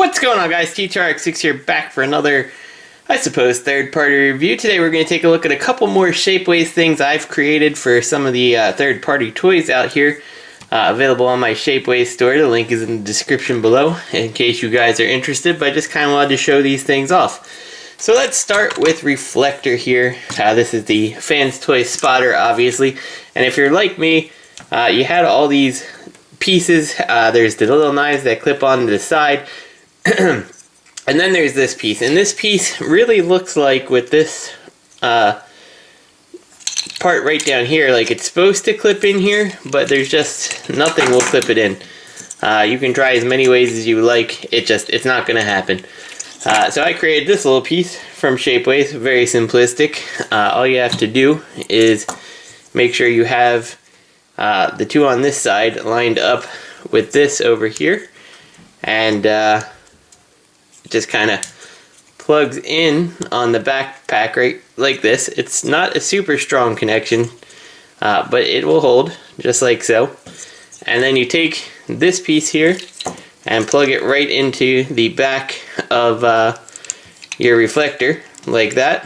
What's going on, guys? T2RX6 here, back for another, I suppose, third-party review. Today we're going to take a look at a couple more Shapeways things I've created for some of the third-party toys out here, available on my Shapeways store. The link is in the description below in case you guys are interested, but I just kind of wanted to show these things off. So let's start with Reflector here. This is the Fanstoys spotter, obviously, and if you're like me, you had all these pieces. There's the little knives that clip onto the side. And then there's this piece, and this piece really looks like, with this part right down here, like it's supposed to clip in here, but there's just nothing will clip it in. You can try as many ways as you like, it's not going to happen. So I created this little piece from Shapeways, very simplistic. All you have to do is make sure you have the two on this side lined up with this over here, and just kind of plugs in on the backpack right like this. It's not a super strong connection, but it will hold just like so. And then you take this piece here and plug it right into the back of your reflector like that,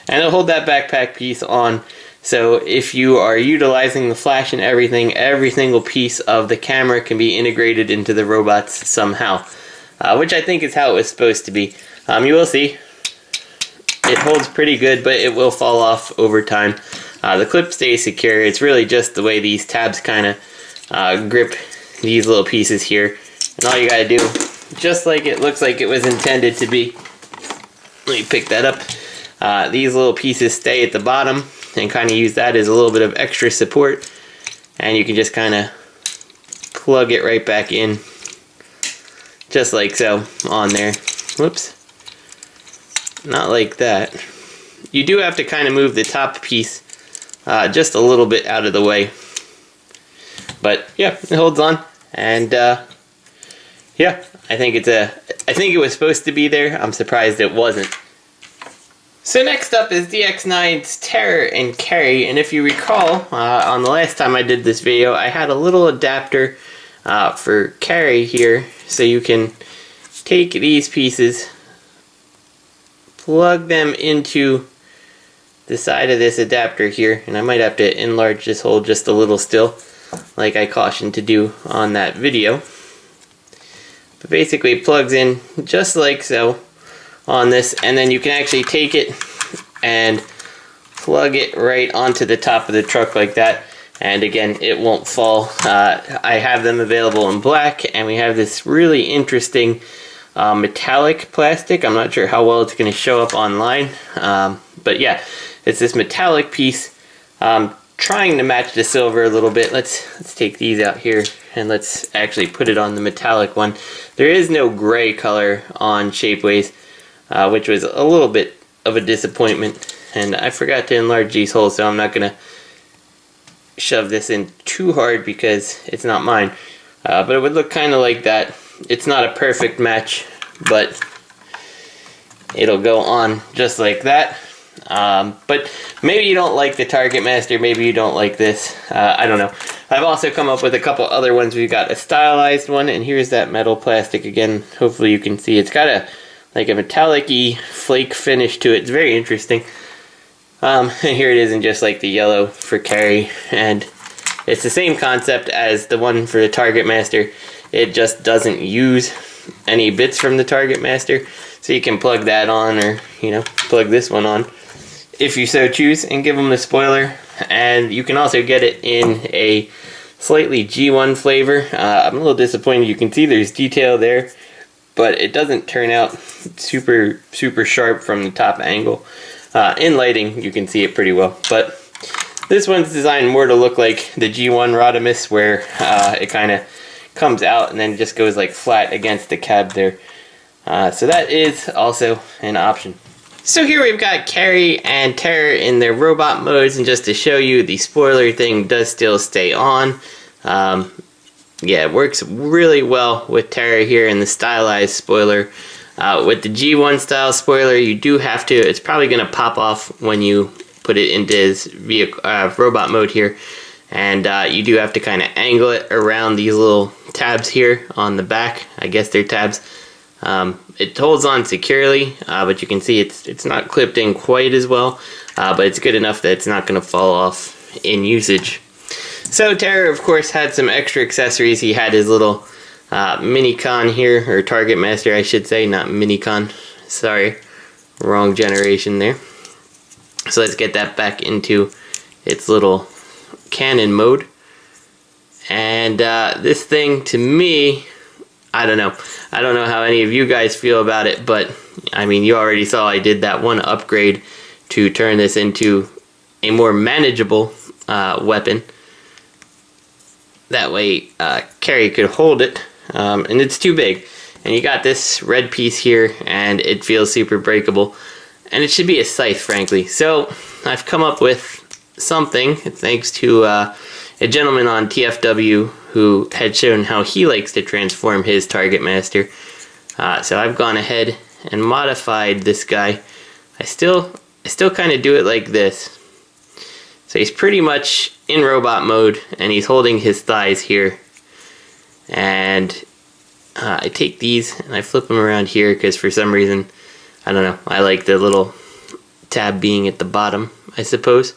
and it'll hold that backpack piece on. So if you are utilizing the flash and everything, every single piece of the camera can be integrated into the robots somehow. Which I think is how it was supposed to be. You will see it holds pretty good, but it will fall off over time. The clip stays secure. It's really just the way these tabs kind of grip these little pieces here. And all you gotta do, just like it looks like it was intended to be, let me pick that up. These little pieces stay at the bottom and kind of use that as a little bit of extra support. And you can just kind of plug it right back in. Just like so, on there. Whoops. Not like that. You do have to kind of move the top piece just a little bit out of the way. But yeah, it holds on. And yeah, I think it was supposed to be there. I'm surprised it wasn't. So next up is DX9's Terror and Carry, and if you recall, on the last time I did this video, I had a little adapter for carry here, so you can take these pieces, plug them into the side of this adapter here, and I might have to enlarge this hole just a little still, like I cautioned to do on that video. But basically it plugs in just like so on this, and then you can actually take it and plug it right onto the top of the truck like that. And again, it won't fall. I have them available in black, and we have this really interesting metallic plastic. I'm not sure how well it's going to show up online, but yeah, it's this metallic piece, trying to match the silver a little bit. Let's take these out here, and let's actually put it on the metallic one. There is no gray color on Shapeways, which was a little bit of a disappointment, and I forgot to enlarge these holes, so I'm not going to shove this in too hard because it's not mine, but it would look kind of like that. It's not a perfect match, but it'll go on just like that. But maybe you don't like the Target Master, maybe you don't like this, I don't know. I've also come up with a couple other ones. We've got a stylized one, and here's that metal plastic again. Hopefully you can see it's got a metallic-y flake finish to it. It's very interesting. And here it is in just like the yellow for carry, and it's the same concept as the one for the Target Master. It just doesn't use any bits from the Target Master, so you can plug that on, or plug this one on if you so choose, and give them the spoiler. And you can also get it in a slightly G1 flavor. I'm a little disappointed. You can see there's detail there, but it doesn't turn out super sharp from the top angle. In lighting, you can see it pretty well, but this one's designed more to look like the G1 Rodimus, where it kind of comes out and then just goes like flat against the cab there. So that is also an option. So here we've got Carry and Terror in their robot modes, and just to show you, the spoiler thing does still stay on. Yeah, it works really well with Terror here in the stylized spoiler. With the G1 style spoiler, you do have to, it's probably going to pop off when you put it into his vehicle, robot mode here, and you do have to kind of angle it around these little tabs here on the back. I guess they're tabs. It holds on securely, but you can see it's not clipped in quite as well, but it's good enough that it's not going to fall off in usage. So Terror, of course, had some extra accessories. He had his little Minicon here, or Target Master, I should say, not Minicon. Sorry, wrong generation there. So let's get that back into its little cannon mode. And this thing, to me, I don't know. I don't know how any of you guys feel about it, but I mean, you already saw I did that one upgrade to turn this into a more manageable weapon. That way, Carrie could hold it, and it's too big. And you got this red piece here, and it feels super breakable. And it should be a scythe, frankly. So I've come up with something, thanks to a gentleman on TFW who had shown how he likes to transform his Target Master. So I've gone ahead and modified this guy. I still kind of do it like this. So he's pretty much in robot mode, and he's holding his thighs here. And I take these and I flip them around here because for some reason, I don't know, I like the little tab being at the bottom, I suppose.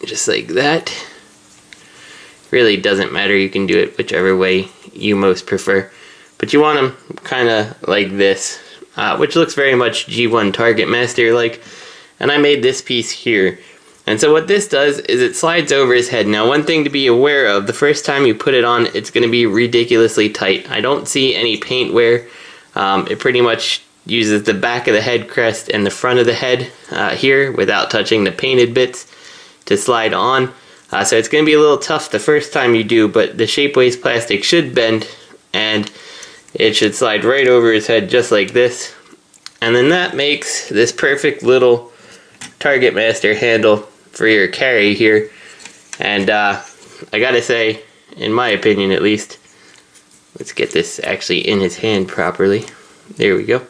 Just like that. Really doesn't matter, you can do it whichever way you most prefer. But you want them kind of like this, which looks very much G1 Target Master like. And I made this piece here. And so what this does is it slides over his head. Now, one thing to be aware of, the first time you put it on, it's going to be ridiculously tight. I don't see any paint wear. It pretty much uses the back of the head crest and the front of the head here without touching the painted bits to slide on. So it's going to be a little tough the first time you do, but the Shapeways plastic should bend and it should slide right over his head just like this. And then that makes this perfect little Target Master handle for your carry here. And I gotta say, in my opinion at least, let's get this actually in his hand properly. There we go.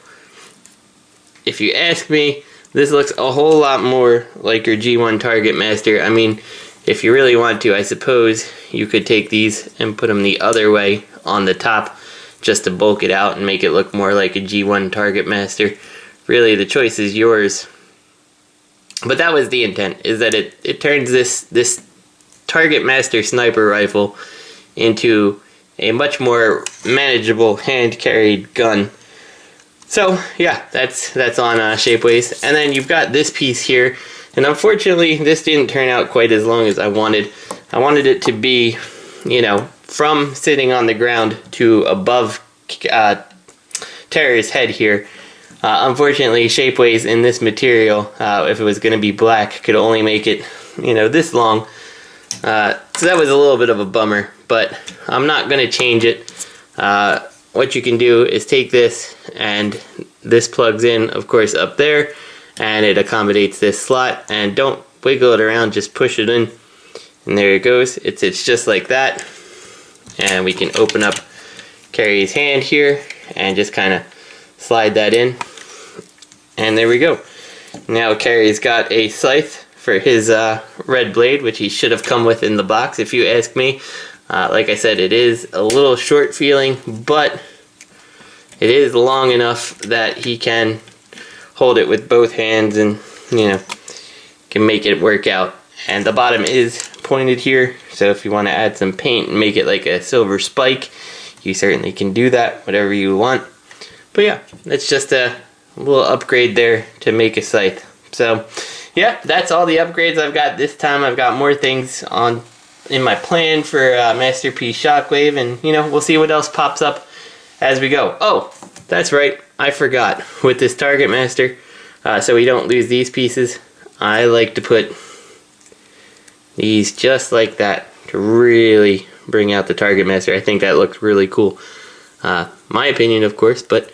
If you ask me, this looks a whole lot more like your G1 Target Master. I mean, if you really want to, I suppose you could take these and put them the other way on the top just to bulk it out and make it look more like a G1 Target Master. Really, the choice is yours. But that was the intent, is that it turns this Target Master sniper rifle into a much more manageable hand-carried gun. So yeah, that's on Shapeways. And then you've got this piece here, and unfortunately this didn't turn out quite as long as I wanted. I wanted it to be, you know, from sitting on the ground to above Terror's head here. Unfortunately, Shapeways in this material, if it was going to be black, could only make it, you know, this long. So that was a little bit of a bummer, but I'm not going to change it. What you can do is take this, and this plugs in, of course, up there, and it accommodates this slot. And don't wiggle it around, just push it in, and there it goes. It's just like that. And we can open up Carrie's hand here and just kind of slide that in. And there we go. Now Carrie's got a scythe for his red blade, which he should have come with in the box, if you ask me. Like I said, it is a little short feeling, but it is long enough that he can hold it with both hands and, you know, can make it work out. And the bottom is pointed here, so if you want to add some paint and make it like a silver spike, you certainly can do that, whatever you want. But yeah, it's just a little upgrade there to make a scythe. So yeah, that's all the upgrades I've got this time. I've got more things in my plan for Masterpiece Shockwave, and you know, we'll see what else pops up as we go. Oh, that's right, I forgot. With this Target Master, so we don't lose these pieces, I like to put these just like that to really bring out the Target Master. I think that looks really cool. My opinion, of course, but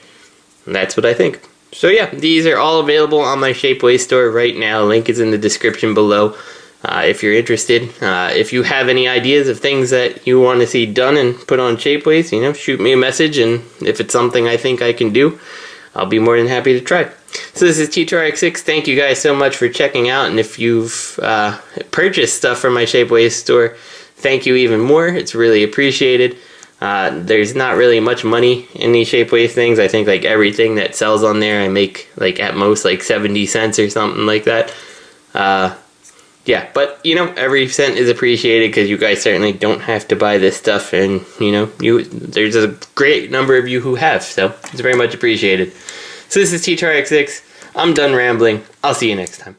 that's what I think. So yeah, these are all available on my Shapeways store right now. Link is in the description below if you're interested. If you have any ideas of things that you want to see done and put on Shapeways, you know, shoot me a message, and if it's something I think I can do, I'll be more than happy to try. So this is T2RX6. Thank you guys so much for checking out, and if you've purchased stuff from my Shapeways store, thank you even more. It's really appreciated. There's not really much money in these Shapeways things. I think like everything that sells on there I make like at most like 70 cents or something like that. Yeah, but you know, every cent is appreciated because you guys certainly don't have to buy this stuff, and you know, there's a great number of you who have, so it's very much appreciated. So this is T2RX6. I'm done rambling. I'll see you next time.